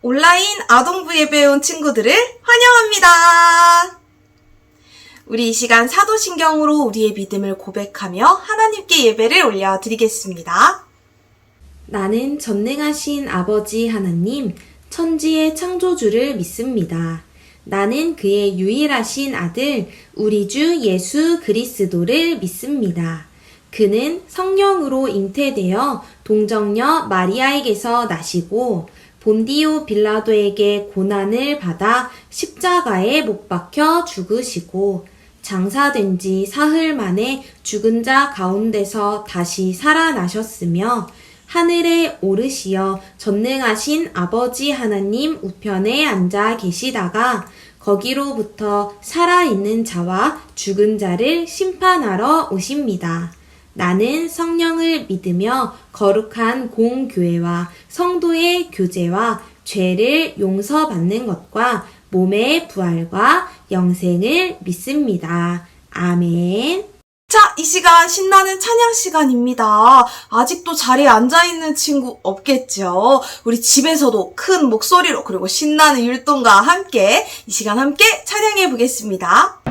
온라인 아동부 예배에 온 친구들을 환영합니다. 우리 이 시간 사도신경으로 우리의 믿음을 고백하며 하나님께 예배를 올려드리겠습니다. 나는 전능하신 아버지 하나님, 천지의 창조주를 믿습니다. 나는 그의 유일하신 아들, 우리 주 예수 그리스도를 믿습니다. 그는 성령으로 잉태되어 동정녀 마리아에게서 나시고 본디오 빌라도에게 고난을 받아 십자가에 못 박혀 죽으시고 장사된 지 사흘 만에 죽은 자 가운데서 다시 살아나셨으며 하늘에 오르시어 전능하신 아버지 하나님 우편에 앉아 계시다가 거기로부터 살아있는 자와 죽은 자를 심판하러 오십니다. 나는 성령을 믿으며 거룩한 공교회와 성도의 교제와 죄를 용서받는 것과 몸의 부활과 영생을 믿습니다. 아멘. 자, 이 시간 신나는 찬양 시간입니다. 아직도 자리에 앉아있는 친구 없겠죠? 우리 집에서도 큰 목소리로 그리고 신나는 율동과 함께 이 시간 함께 찬양해 보겠습니다.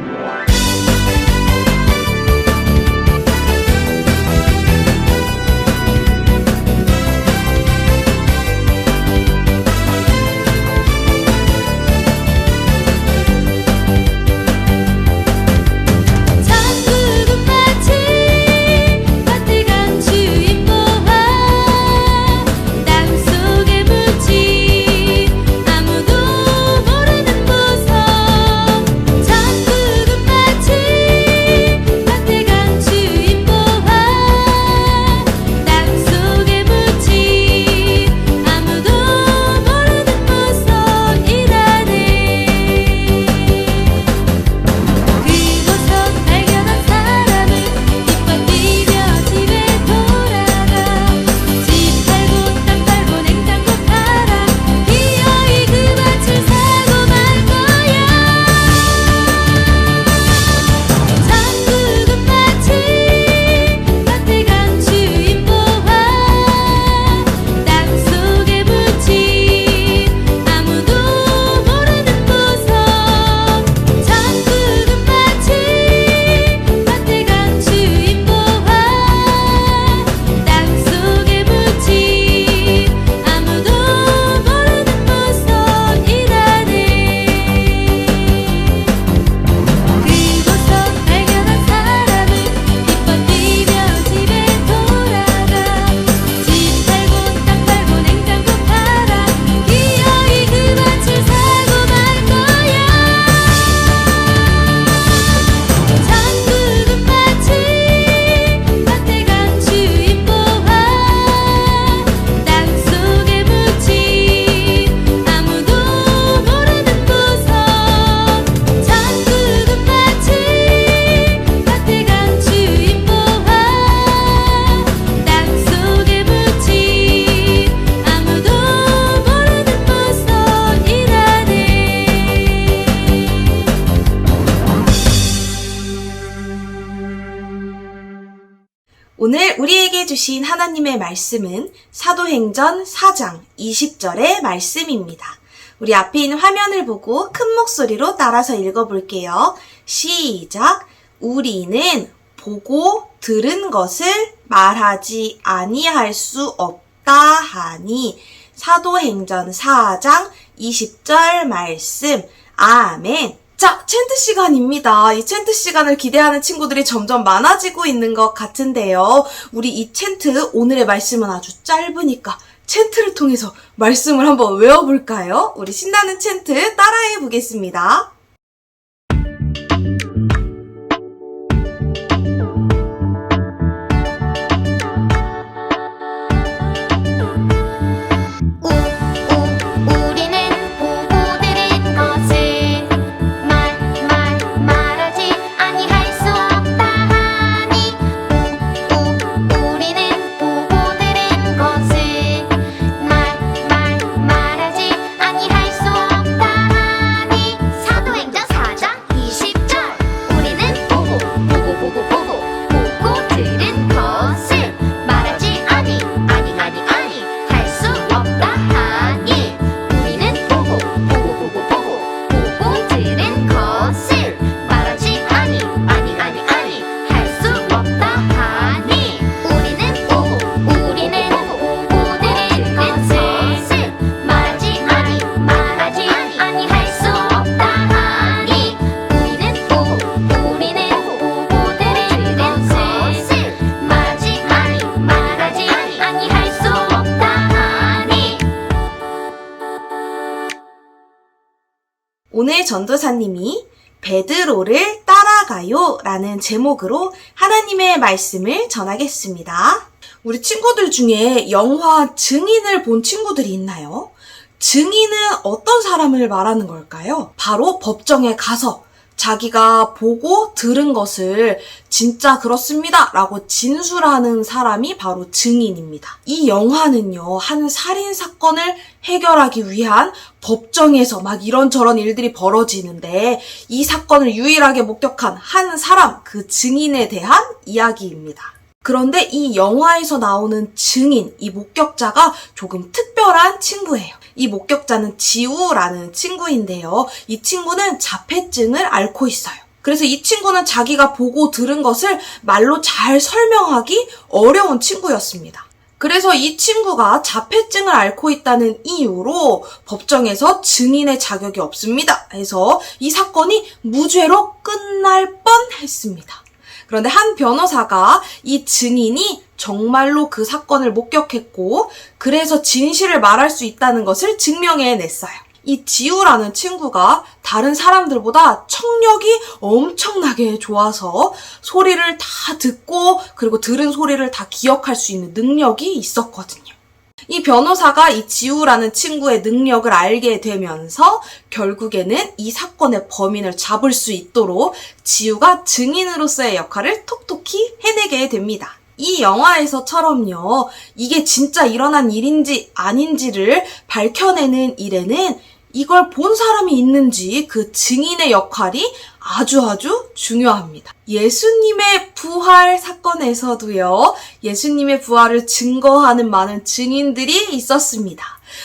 오늘 우리에게 주신 하나님의 말씀은 사도행전 4장 20절의 말씀입니다. 우리 앞에 있는 화면을 보고 큰 목소리로 따라서 읽어볼게요. 시작! 우리는 보고 들은 것을 말하지 아니할 수 없다 하니 사도행전 4장 20절 말씀. 아멘. 자, 챈트 시간입니다. 이 챈트 시간을 기대하는 친구들이 점점 많아지고 있는 것 같은데요. 우리 이 챈트 오늘의 말씀은 아주 짧으니까 챈트를 통해서 말씀을 한번 외워볼까요? 우리 신나는 챈트 따라해 보겠습니다. 사도 오늘 전도사님이 베드로를 따라가요 라는 제목으로 하나님의 말씀을 전하겠습니다. 우리 친구들 중에 영화 증인을 본 친구들이 있나요? 증인은 어떤 사람을 말하는 걸까요? 바로 법정에 가서 자기가 보고 들은 것을 진짜 그렇습니다 라고 진술하는 사람이 바로 증인입니다. 이 영화는요, 한 살인 사건을 해결하기 위한 법정에서 막 이런저런 일들이 벌어지는데 이 사건을 유일하게 목격한 한 사람, 그 증인에 대한 이야기입니다. 그런데 이 영화에서 나오는 증인, 이 목격자가 조금 특별한 친구예요. 이 목격자는 지우라는 친구인데요. 이 친구는 자폐증을 앓고 있어요. 그래서 이 친구는 자기가 보고 들은 것을 말로 잘 설명하기 어려운 친구였습니다. 그래서 이 친구가 자폐증을 앓고 있다는 이유로 법정에서 증인의 자격이 없습니다 해서 이 사건이 무죄로 끝날 뻔했습니다. 그런데 한 변호사가 이 증인이 정말로 그 사건을 목격했고 그래서 진실을 말할 수 있다는 것을 증명해냈어요. 이 지우라는 친구가 다른 사람들보다 청력이 엄청나게 좋아서 소리를 다 듣고 그리고 들은 소리를 다 기억할 수 있는 능력이 있었거든요. 이 변호사가 이 지우라는 친구의 능력을 알게 되면서 결국에는 이 사건의 범인을 잡을 수 있도록 지우가 증인으로서의 역할을 톡톡히 해내게 됩니다. 이 영화에서처럼요, 이게 진짜 일어난 일인지 아닌지를 밝혀내는 일에는 이걸 본 사람이 있는지 그 증인의 역할이 아주 중요합니다. 예수님의 부활 사건에서도요, 예수님의 부활을 증거하는 많은 증인들이 있었습니다.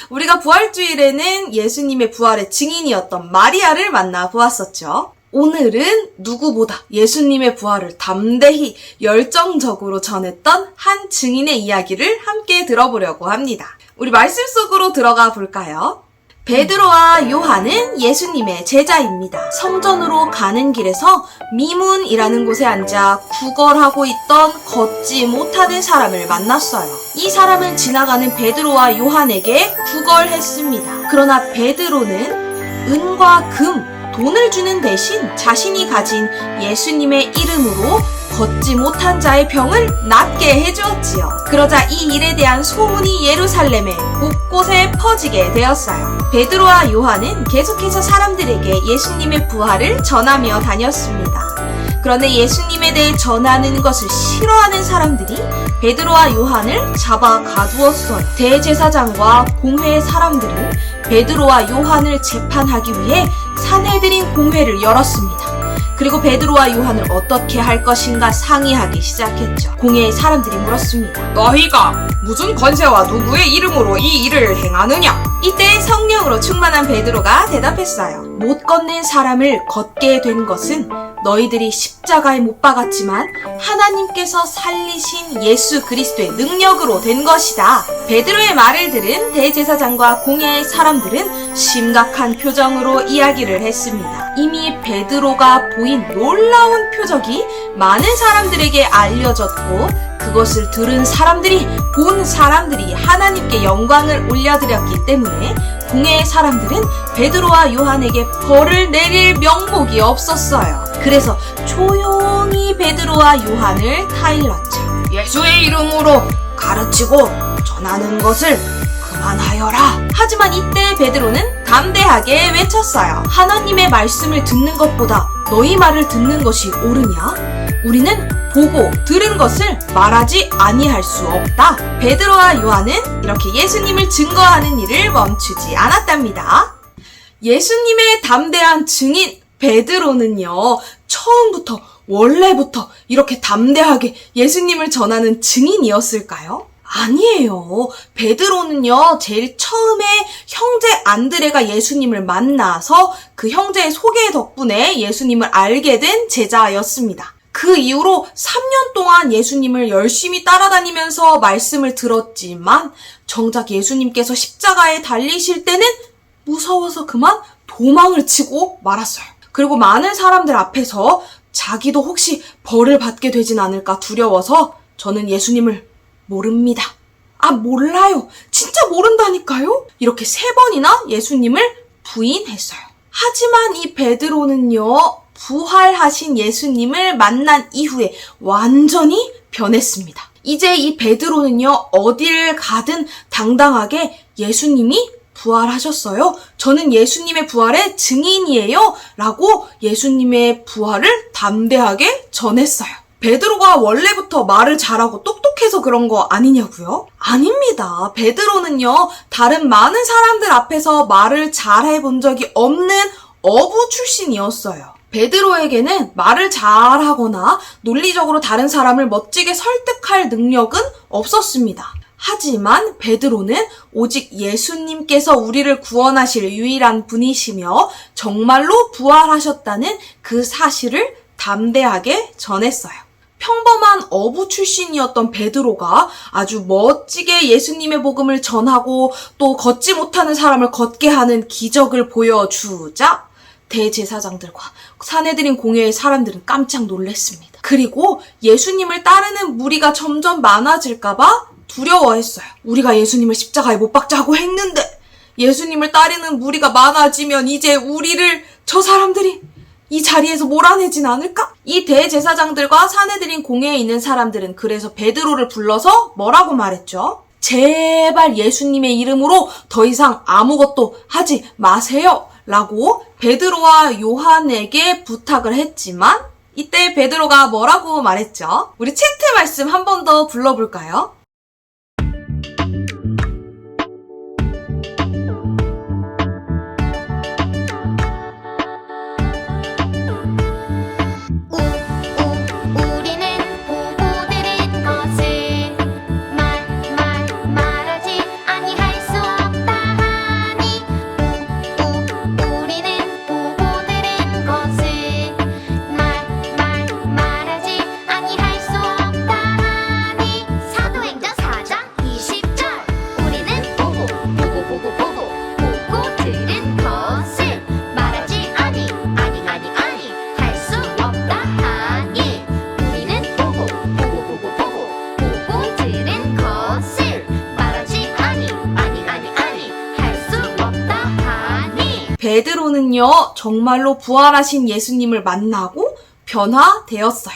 우리가 부활주일에는 예수님의 부활의 증인이었던 마리아를 만나 보았었죠. 오늘은 누구보다 예수님의 부활을 담대히 열정적으로 전했던 한 증인의 이야기를 함께 들어보려고 합니다. 우리 말씀 속으로 들어가 볼까요? 베드로와 요한은 예수님의 제자입니다. 성전으로 가는 길에서 미문이라는 곳에 앉아 구걸하고 있던 걷지 못하는 사람을 만났어요. 이 사람은 지나가는 베드로와 요한에게 구걸했습니다. 그러나 베드로는 은과 금, 돈을 주는 대신 자신이 가진 예수님의 이름으로 걷지 못한 자의 병을 낫게 해주었지요. 그러자 이 일에 대한 소문이 예루살렘에 곳곳에 퍼지게 되었어요. 베드로와 요한은 계속해서 사람들에게 예수님의 부활을 전하며 다녔습니다. 그런데 예수님에 대해 전하는 것을 싫어하는 사람들이 베드로와 요한을 잡아 가두었어요. 대제사장과 공회의 사람들은 베드로와 요한을 재판하기 위해 산헤드린 공회를 열었습니다. 그리고 베드로와 요한을 어떻게 할 것인가 상의하기 시작했죠. 공회의 사람들이 물었습니다. 너희가 무슨 권세와 누구의 이름으로 이 일을 행하느냐? 이때 성령으로 충만한 베드로가 대답했어요. 못 걷는 사람을 걷게 된 것은 너희들이 십자가에 못 박았지만 하나님께서 살리신 예수 그리스도의 능력으로 된 것이다. 베드로의 말을 들은 대제사장과 공회의 사람들은 심각한 표정으로 이야기를 했습니다. 이미 베드로가 보인 놀라운 표적이 많은 사람들에게 알려졌고 그것을 들은 사람들이 본 사람들이 하나님께 영광을 올려드렸기 때문에 공회의 사람들은 베드로와 요한에게 벌을 내릴 명목이 없었어요. 그래서 조용히 베드로와 요한을 타일렀죠. 예수의 이름으로 가르치고 전하는 것을 그만하여라. 하지만 이때 베드로는 담대하게 외쳤어요. 하나님의 말씀을 듣는 것보다 너희 말을 듣는 것이 옳으냐? 우리는 보고 들은 것을 말하지 아니할 수 없다. 베드로와 요한은 이렇게 예수님을 증거하는 일을 멈추지 않았답니다. 예수님의 담대한 증인 베드로는요, 처음부터 원래부터 이렇게 담대하게 예수님을 전하는 증인이었을까요? 아니에요. 베드로는요, 제일 처음에 형제 안드레가 예수님을 만나서 그 형제의 소개 덕분에 예수님을 알게 된 제자였습니다. 그 이후로 3년 동안 예수님을 열심히 따라다니면서 말씀을 들었지만 정작 예수님께서 십자가에 달리실 때는 무서워서 그만 도망을 치고 말았어요. 그리고 많은 사람들 앞에서 자기도 혹시 벌을 받게 되진 않을까 두려워서 저는 예수님을 모릅니다. 아, 몰라요. 진짜 모른다니까요? 이렇게 3번이나 예수님을 부인했어요. 하지만 이 베드로는요, 부활하신 예수님을 만난 이후에 완전히 변했습니다. 이제 이 베드로는요, 어딜 가든 당당하게 예수님이 부활하셨어요. 저는 예수님의 부활의 증인이에요. 라고 예수님의 부활을 담대하게 전했어요. 베드로가 원래부터 말을 잘하고 똑똑해서 그런 거 아니냐고요? 아닙니다. 베드로는요, 다른 많은 사람들 앞에서 말을 잘해본 적이 없는 어부 출신이었어요. 베드로에게는 말을 잘하거나 논리적으로 다른 사람을 멋지게 설득할 능력은 없었습니다. 하지만 베드로는 오직 예수님께서 우리를 구원하실 유일한 분이시며 정말로 부활하셨다는 그 사실을 담대하게 전했어요. 평범한 어부 출신이었던 베드로가 아주 멋지게 예수님의 복음을 전하고 또 걷지 못하는 사람을 걷게 하는 기적을 보여주자 대제사장들과 산헤드린 공회의 사람들은 깜짝 놀랐습니다. 그리고 예수님을 따르는 무리가 점점 많아질까봐 두려워했어요. 우리가 예수님을 십자가에 못 박자고 했는데 예수님을 따르는 무리가 많아지면 이제 우리를 저 사람들이 이 자리에서 몰아내진 않을까? 이 대제사장들과 산헤드린 공회에 있는 사람들은 그래서 베드로를 불러서 뭐라고 말했죠? 제발 예수님의 이름으로 더 이상 아무것도 하지 마세요. 라고 베드로와 요한에게 부탁을 했지만 이때 베드로가 뭐라고 말했죠? 우리 채트 말씀 한 번 더 불러볼까요? 베드로는요, 정말로 부활하신 예수님을 만나고 변화되었어요.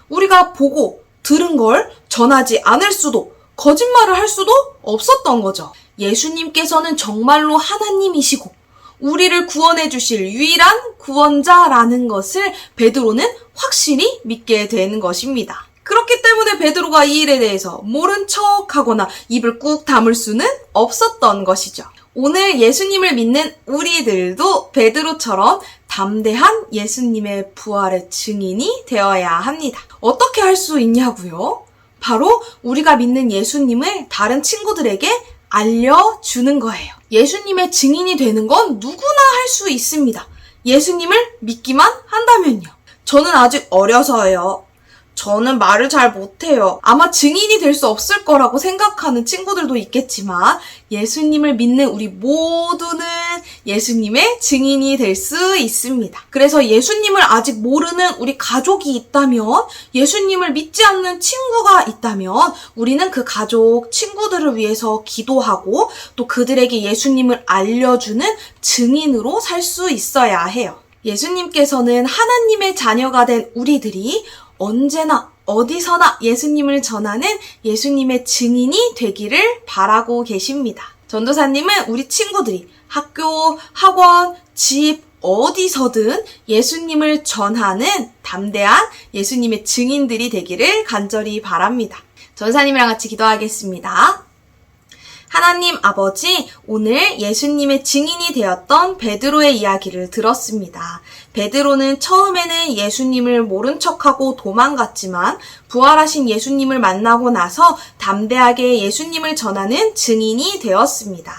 우리가 보고 들은 걸 전하지 않을 수도, 거짓말을 할 수도 없었던 거죠. 예수님께서는 정말로 하나님이시고 우리를 구원해 주실 유일한 구원자라는 것을 베드로는 확실히 믿게 되는 것입니다. 그렇기 때문에 베드로가 이 일에 대해서 모른 척하거나 입을 꾹 다물 수는 없었던 것이죠. 오늘 예수님을 믿는 우리들도 베드로처럼 담대한 예수님의 부활의 증인이 되어야 합니다. 어떻게 할 수 있냐고요? 바로 우리가 믿는 예수님을 다른 친구들에게 알려주는 거예요. 예수님의 증인이 되는 건 누구나 할 수 있습니다. 예수님을 믿기만 한다면요. 저는 아직 어려서요. 저는 말을 잘 못해요. 아마 증인이 될 수 없을 거라고 생각하는 친구들도 있겠지만 예수님을 믿는 우리 모두는 예수님의 증인이 될 수 있습니다. 그래서 예수님을 아직 모르는 우리 가족이 있다면, 예수님을 믿지 않는 친구가 있다면 우리는 그 가족, 친구들을 위해서 기도하고 또 그들에게 예수님을 알려주는 증인으로 살 수 있어야 해요. 예수님께서는 하나님의 자녀가 된 우리들이 언제나 어디서나 예수님을 전하는 예수님의 증인이 되기를 바라고 계십니다. 전도사님은 우리 친구들이 학교, 학원, 집, 어디서든 예수님을 전하는 담대한 예수님의 증인들이 되기를 간절히 바랍니다. 전사님이랑 같이 기도하겠습니다. 하나님 아버지, 오늘 예수님의 증인이 되었던 베드로의 이야기를 들었습니다. 베드로는 처음에는 예수님을 모른 척하고 도망갔지만 부활하신 예수님을 만나고 나서 담대하게 예수님을 전하는 증인이 되었습니다.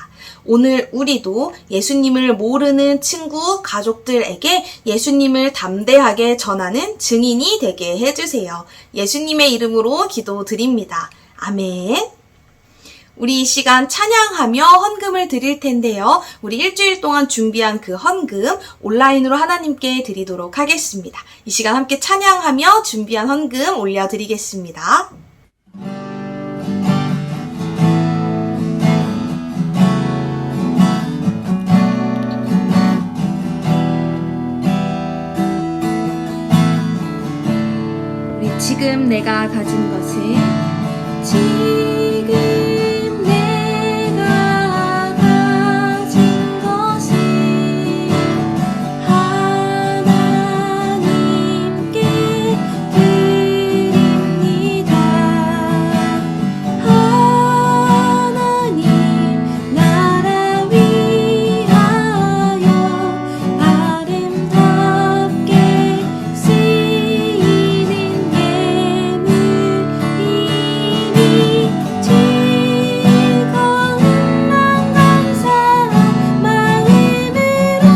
오늘 우리도 예수님을 모르는 친구, 가족들에게 예수님을 담대하게 전하는 증인이 되게 해주세요. 예수님의 이름으로 기도드립니다. 아멘. 우리 이 시간 찬양하며 헌금을 드릴 텐데요. 우리 일주일 동안 준비한 그 헌금 온라인으로 하나님께 드리도록 하겠습니다. 이 시간 함께 찬양하며 준비한 헌금 올려드리겠습니다. 지금 내가 가진 것은 지금 내가 가진 것은 하나님께 드립니다. 하나님 나라 위하여 아름답게 쓰이는 예물이니 즐거운 마음 감사한 마음으로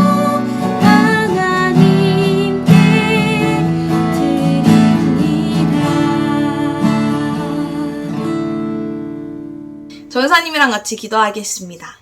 하나님께 드립니다. 전사님이랑 같이 기도하겠습니다.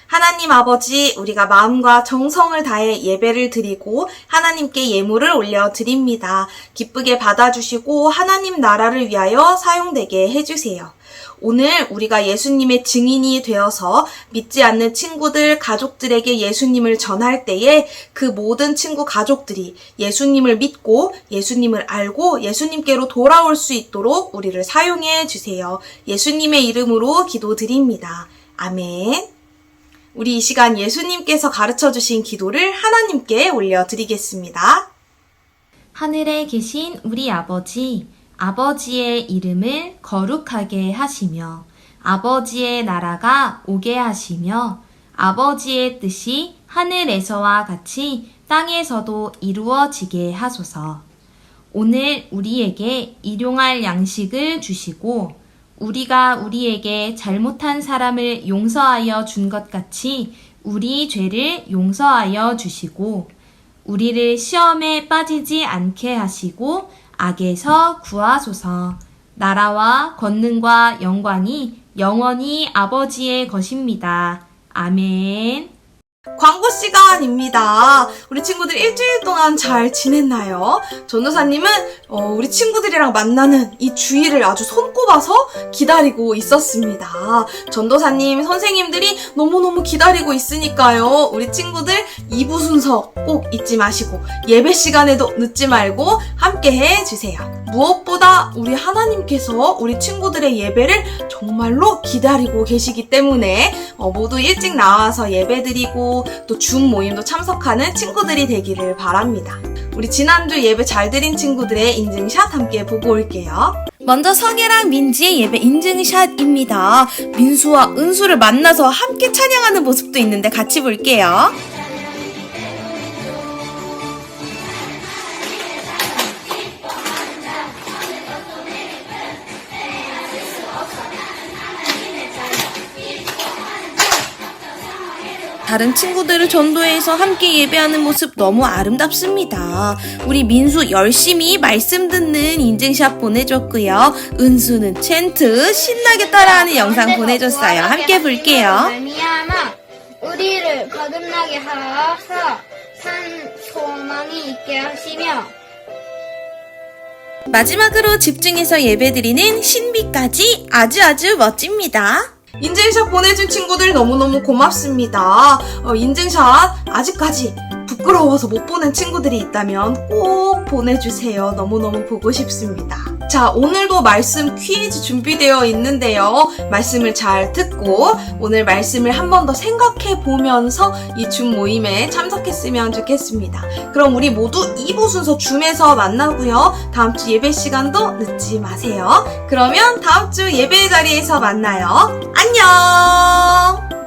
하나님 아버지, 우리가 마음과 정성을 다해 예배를 드리고 하나님께 예물을 올려드립니다. 기쁘게 받아주시고 하나님 나라를 위하여 사용되게 해주세요. 오늘 우리가 예수님의 증인이 되어서 믿지 않는 친구들, 가족들에게 예수님을 전할 때에 그 모든 친구, 가족들이 예수님을 믿고 예수님을 알고 예수님께로 돌아올 수 있도록 우리를 사용해 주세요. 예수님의 이름으로 기도드립니다. 아멘. 우리 이 시간 예수님께서 가르쳐 주신 기도를 하나님께 올려드리겠습니다. 하늘에 계신 우리 아버지, 아버지의 이름을 거룩하게 하시며 아버지의 나라가 오게 하시며 아버지의 뜻이 하늘에서와 같이 땅에서도 이루어지게 하소서. 오늘 우리에게 일용할 양식을 주시고 우리가 우리에게 잘못한 사람을 용서하여 준 것 같이 우리 죄를 용서하여 주시고 우리를 시험에 빠지지 않게 하시고 악에서 구하소서. 나라와 권능과 영광이 영원히 아버지의 것입니다. 아멘. 광고 시간입니다. 우리 친구들 일주일 동안 잘 지냈나요? 전도사님은 우리 친구들이랑 만나는 이 주일을 아주 손꼽아서 기다리고 있었습니다. 전도사님, 선생님들이 너무너무 기다리고 있으니까요. 우리 친구들 2부 순서 꼭 잊지 마시고 예배 시간에도 늦지 말고 함께 해주세요. 무엇보다 우리 하나님께서 우리 친구들의 예배를 정말로 기다리고 계시기 때문에 모두 일찍 나와서 예배드리고 또 줌 모임도 참석하는 친구들이 되기를 바랍니다. 우리 지난주 예배 잘 드린 친구들의 인증샷 함께 보고 올게요. 먼저 성애랑 민지의 예배 인증샷입니다. 민수와 은수를 만나서 함께 찬양하는 모습도 있는데 같이 볼게요. 다른 친구들을 전도해서 함께 예배하는 모습 너무 아름답습니다. 우리 민수 열심히 말씀 듣는 인증샷 보내줬고요. 은수는 챈트 신나게 따라하는 영상 보내줬어요. 함께 볼게요. 말미암아 우리를 거듭나게 하사 산 소망이 있게 하시며 마지막으로 집중해서 예배드리는 신비까지 아주 멋집니다. 인증샷 보내준 친구들 너무너무 고맙습니다. 인증샷 아직까지 부끄러워서 못 보낸 친구들이 있다면 꼭 보내주세요. 너무너무 보고 싶습니다. 자, 오늘도 말씀 퀴즈 준비되어 있는데요. 말씀을 잘 듣고 오늘 말씀을 한 번 더 생각해 보면서 이 줌 모임에 참석했으면 좋겠습니다. 그럼 우리 모두 2부 순서 줌에서 만나고요. 다음 주 예배 시간도 늦지 마세요. 그러면 다음 주 예배 자리에서 만나요. 안녕!